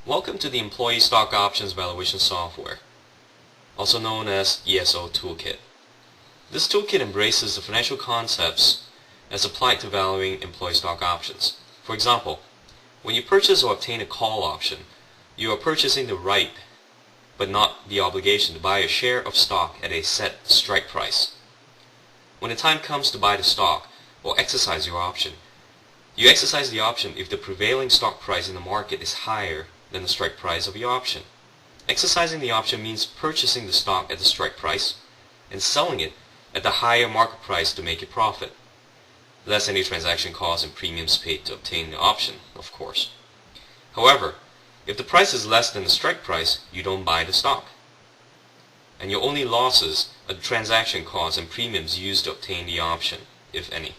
Welcome to the Employee Stock Options Valuation software, also known as ESO Toolkit. This toolkit embraces the financial concepts as applied to valuing employee stock options. For example, when you purchase or obtain a call option, you are purchasing the right, but not the obligation, to buy a share of stock at a set strike price. When the time comes to buy the stock or exercise your option, you exercise the option if the prevailing stock price in the market is higher than the strike price of your option. Exercising the option means purchasing the stock at the strike price and selling it at the higher market price to make a profit, less any transaction costs and premiums paid to obtain the option, of course. However, if the price is less than the strike price, you don't buy the stock, and your only losses are the transaction costs and premiums used to obtain the option, if any.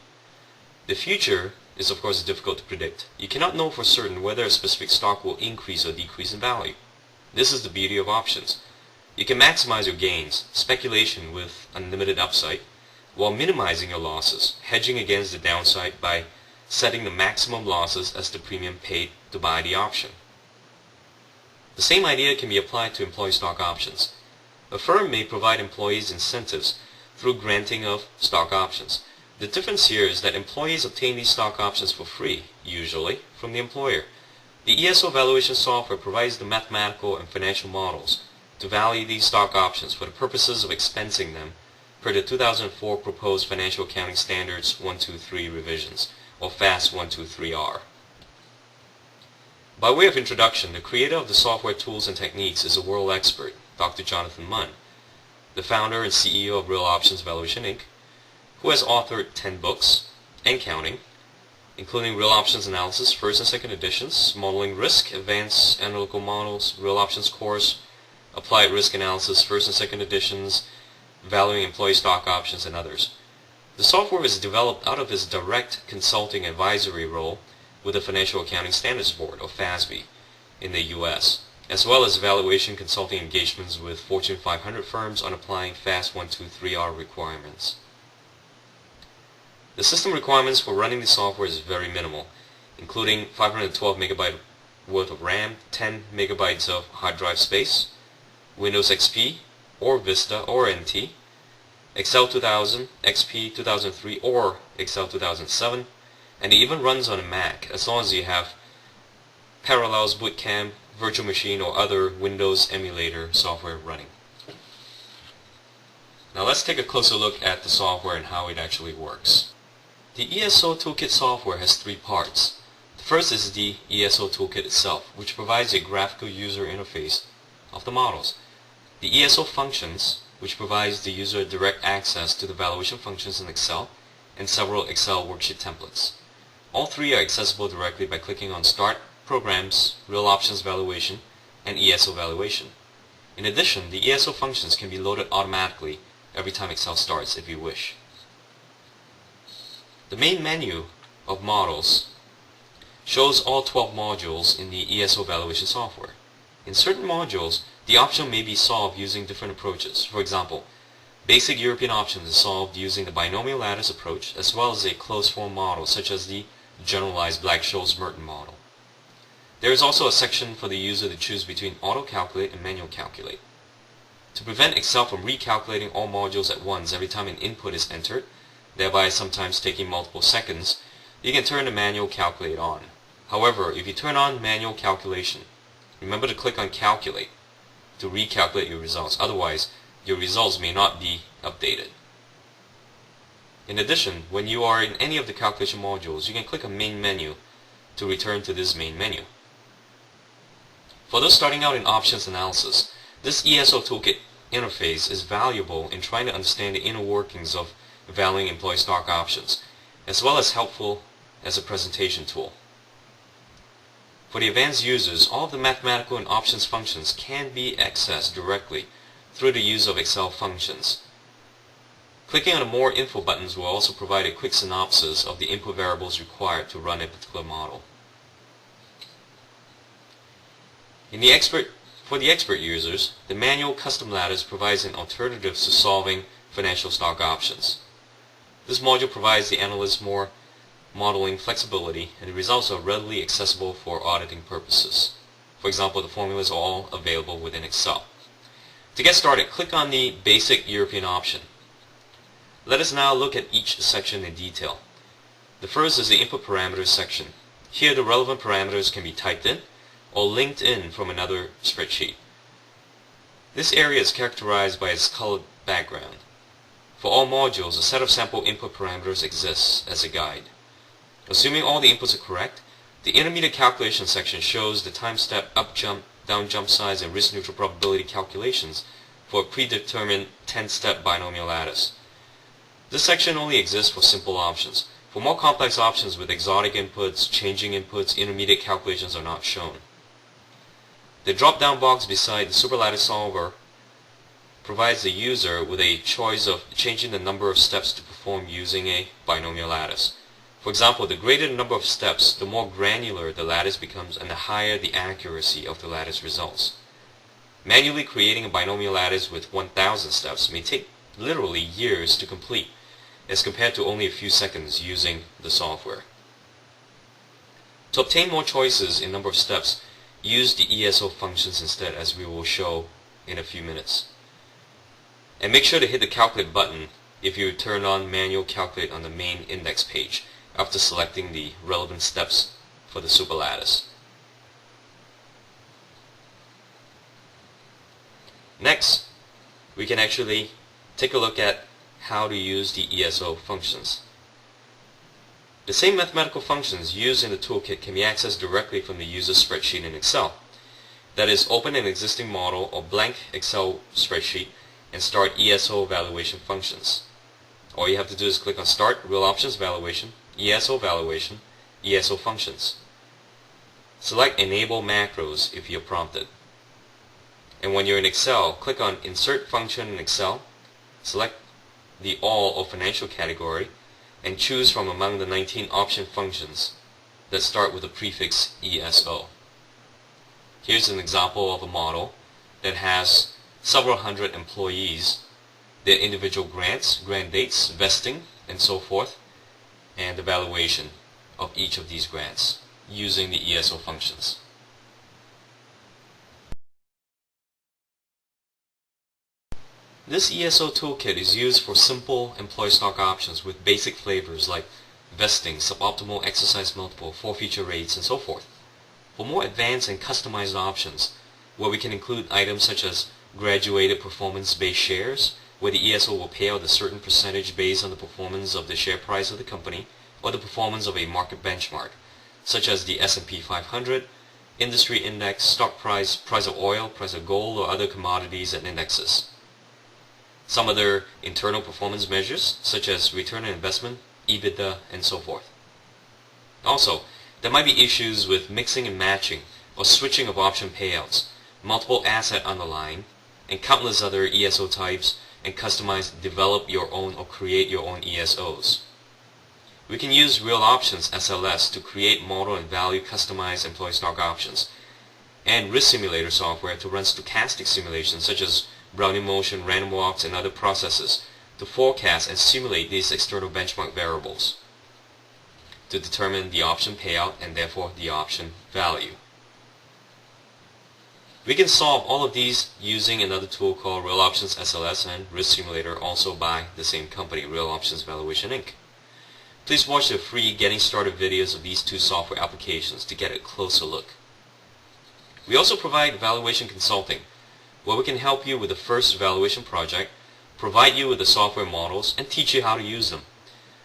The future is of course difficult to predict. You cannot know for certain whether a specific stock will increase or decrease in value. This is the beauty of options. You can maximize your gains, speculation with unlimited upside, while minimizing your losses, hedging against the downside by setting the maximum losses as the premium paid to buy the option. The same idea can be applied to employee stock options. A firm may provide employees incentives through granting of stock options. The difference here is that employees obtain these stock options for free, usually, from the employer. The ESO valuation software provides the mathematical and financial models to value these stock options for the purposes of expensing them per the 2004 Proposed Financial Accounting Standards 123 revisions, or FAS 123R. By way of introduction, the creator of the software tools and techniques is a world expert, Dr. Jonathan Mun, the founder and CEO of Real Options Valuation Inc., who has authored 10 books, and counting, including Real Options Analysis, first and second editions, Modeling Risk, Advanced Analytical Models, Real Options Course, Applied Risk Analysis, first and second editions, Valuing Employee Stock Options, and others. The software is developed out of his direct consulting advisory role with the Financial Accounting Standards Board, or FASB, in the U.S., as well as valuation consulting engagements with Fortune 500 firms on applying FAS 123R requirements. The system requirements for running the software is very minimal, including 512 MB worth of RAM, 10 MB of hard drive space, Windows XP or Vista or NT, Excel 2000, XP 2003 or Excel 2007, and it even runs on a Mac as long as you have Parallels Bootcamp, Virtual Machine, or other Windows emulator software running. Now let's take a closer look at the software and how it actually works. The ESO Toolkit software has three parts. The first is the ESO Toolkit itself, which provides a graphical user interface of the models. The ESO Functions, which provides the user direct access to the valuation functions in Excel, and several Excel worksheet templates. All three are accessible directly by clicking on Start, Programs, Real Options Valuation, and ESO Valuation. In addition, the ESO functions can be loaded automatically every time Excel starts if you wish. The main menu of models shows all 12 modules in the ESO valuation software. In certain modules, the option may be solved using different approaches. For example, basic European options is solved using the binomial lattice approach as well as a closed form model such as the generalized Black-Scholes-Merton model. There is also a section for the user to choose between auto-calculate and manual calculate. To prevent Excel from recalculating all modules at once every time an input is entered, thereby sometimes taking multiple seconds, you can turn the manual calculate on. However, if you turn on manual calculation, remember to click on Calculate to recalculate your results, otherwise your results may not be updated. In addition, when you are in any of the calculation modules, you can click on Main Menu to return to this main menu. For those starting out in options analysis, this ESO Toolkit interface is valuable in trying to understand the inner workings of valuing employee stock options, as well as helpful as a presentation tool. For the advanced users, all of the mathematical and options functions can be accessed directly through the use of Excel functions. Clicking on the More Info buttons will also provide a quick synopsis of the input variables required to run a particular model. For the expert users, the manual custom lattice provides an alternative to solving financial stock options. This module provides the analyst more modeling flexibility, and the results are readily accessible for auditing purposes. For example, the formulas are all available within Excel. To get started, click on the Basic European option. Let us now look at each section in detail. The first is the Input Parameters section. Here the relevant parameters can be typed in or linked in from another spreadsheet. This area is characterized by its colored background. For all modules, a set of sample input parameters exists as a guide. Assuming all the inputs are correct, the intermediate calculation section shows the time step, up jump, down jump size, and risk neutral probability calculations for a predetermined 10-step binomial lattice. This section only exists for simple options. For more complex options with exotic inputs, changing inputs, intermediate calculations are not shown. The drop-down box beside the superlattice solver provides the user with a choice of changing the number of steps to perform using a binomial lattice. For example, the greater the number of steps, the more granular the lattice becomes and the higher the accuracy of the lattice results. Manually creating a binomial lattice with 1,000 steps may take literally years to complete, as compared to only a few seconds using the software. To obtain more choices in number of steps, use the ESO functions instead, as we will show in a few minutes. And make sure to hit the Calculate button if you turn on Manual Calculate on the main index page after selecting the relevant steps for the superlattice. Next, we can actually take a look at how to use the ESO functions. The same mathematical functions used in the toolkit can be accessed directly from the user spreadsheet in Excel. That is, open an existing model or blank Excel spreadsheet and start ESO Valuation functions. All you have to do is click on Start, Real Options Valuation, ESO Valuation, ESO Functions. Select Enable Macros if you're prompted. And when you're in Excel, click on Insert Function in Excel, select the All or Financial category, and choose from among the 19 option functions that start with the prefix ESO. Here's an example of a model that has several hundred employees, their individual grants, grant dates, vesting, and so forth, and the valuation of each of these grants using the ESO functions. This ESO toolkit is used for simple employee stock options with basic flavors like vesting, suboptimal exercise multiple, forfeiture rates, and so forth. For more advanced and customized options, where we can include items such as graduated performance-based shares, where the ESO will pay out a certain percentage based on the performance of the share price of the company or the performance of a market benchmark, such as the S&P 500, industry index, stock price, price of oil, price of gold, or other commodities and indexes. Some other internal performance measures, such as return on investment, EBITDA, and so forth. Also, there might be issues with mixing and matching or switching of option payouts, multiple asset underlying, and countless other ESO types, and customize, develop your own or create your own ESOs. We can use Real Options SLS to create model and value customized employee stock options, and Risk Simulator software to run stochastic simulations such as Brownian motion, random walks, and other processes to forecast and simulate these external benchmark variables to determine the option payout and therefore the option value. We can solve all of these using another tool called Real Options SLS and Risk Simulator, also by the same company, Real Options Valuation Inc. Please watch the free Getting Started videos of these two software applications to get a closer look. We also provide valuation consulting, where we can help you with the first valuation project, provide you with the software models, and teach you how to use them,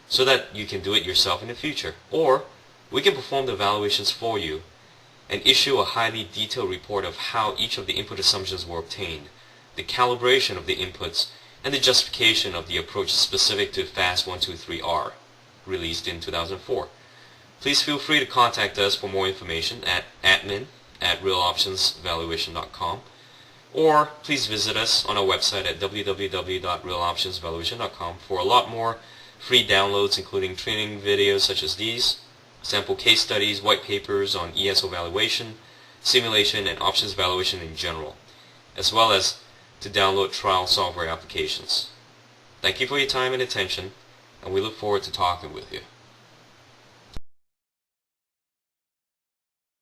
so that you can do it yourself in the future. Or we can perform the valuations for you and issue a highly detailed report of how each of the input assumptions were obtained, the calibration of the inputs, and the justification of the approach specific to FAST 123R, released in 2004. Please feel free to contact us for more information at admin@realoptionsvaluation.com, or please visit us on our website at www.realoptionsvaluation.com for a lot more free downloads, including training videos such as these, sample case studies, white papers on ESO valuation, simulation, and options valuation in general, as well as to download trial software applications. Thank you for your time and attention, and we look forward to talking with you.